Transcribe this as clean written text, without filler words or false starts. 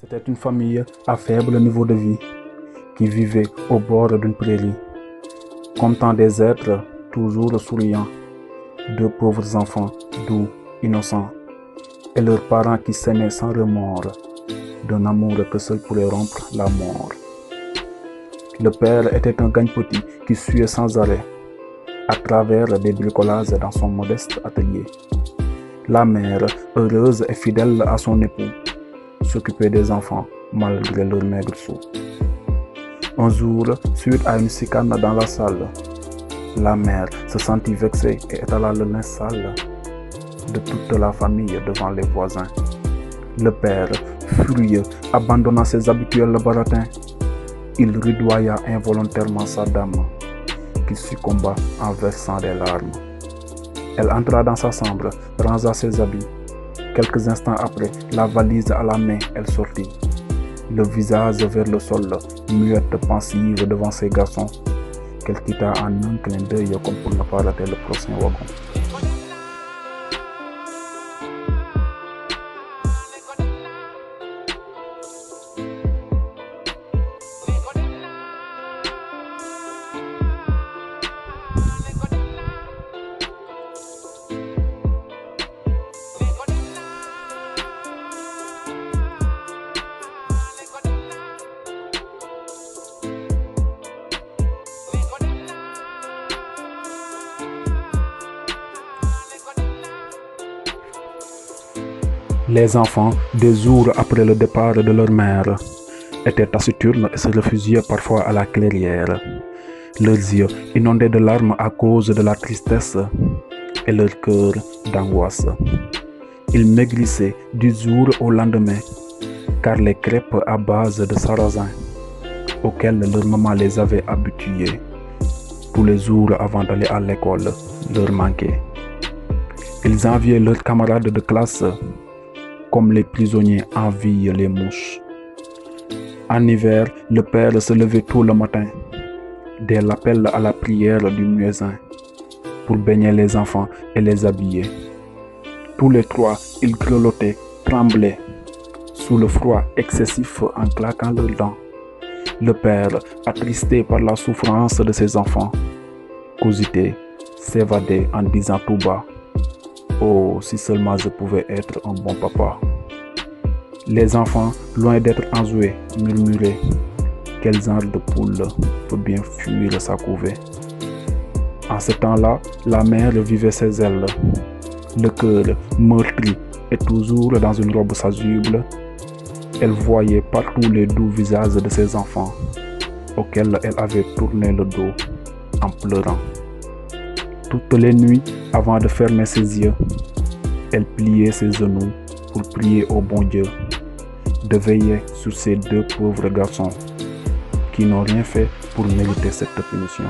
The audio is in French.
C'était une famille à faible niveau de vie qui vivait au bord d'une prairie. Comme tant des êtres, toujours souriants, deux pauvres enfants, doux, innocents, et leurs parents qui s'aimaient sans remords, d'un amour que seul pourrait rompre la mort. Le père était un gagne-petit qui suait sans arrêt, à travers des bricolages dans son modeste atelier. La mère, heureuse et fidèle à son époux, s'occupait des enfants malgré leur maigre sou. Un jour, suite à une chicane dans la salle, la mère se sentit vexée et étala le linge sale de toute la famille devant les voisins. Le père, furieux, abandonna ses habituels baratins. Il rudoya involontairement sa dame, qui succomba en versant des larmes. Elle entra dans sa chambre, rangea ses habits. Quelques instants après, la valise à la main, elle sortit, le visage vers le sol, muette pensive devant ses garçons, qu'elle quitta en un clin d'œil comme pour ne pas rater le prochain wagon. Les enfants, des jours après le départ de leur mère, étaient taciturnes et se réfugiaient parfois à la clairière. Leurs yeux inondés de larmes à cause de la tristesse et leur cœur d'angoisse. Ils maigrissaient du jour au lendemain, car les crêpes à base de sarrasin, auxquelles leur maman les avait habitués tous les jours avant d'aller à l'école, leur manquaient. Ils enviaient leurs camarades de classe, comme les prisonniers envient les mouches. En hiver, le père se levait tôt le matin, dès l'appel à la prière du muezzin, pour baigner les enfants et les habiller. Tous les trois, ils grelottaient, tremblaient, sous le froid excessif en claquant leurs dents. Le père, attristé par la souffrance de ses enfants, cogitait, s'évadait en disant tout bas: oh, si seulement je pouvais être un bon papa. Les enfants, loin d'être enjoués, murmuraient: quel genre de poule peut bien fuir sa couvée. En ce temps-là, la mère vivait ses ailes, le cœur meurtri et toujours dans une robe chasuble. Elle voyait partout les doux visages de ses enfants, auxquels elle avait tourné le dos en pleurant. Toutes les nuits, avant de fermer ses yeux, elle pliait ses genoux pour prier au bon Dieu de veiller sur ces deux pauvres garçons qui n'ont rien fait pour mériter cette punition.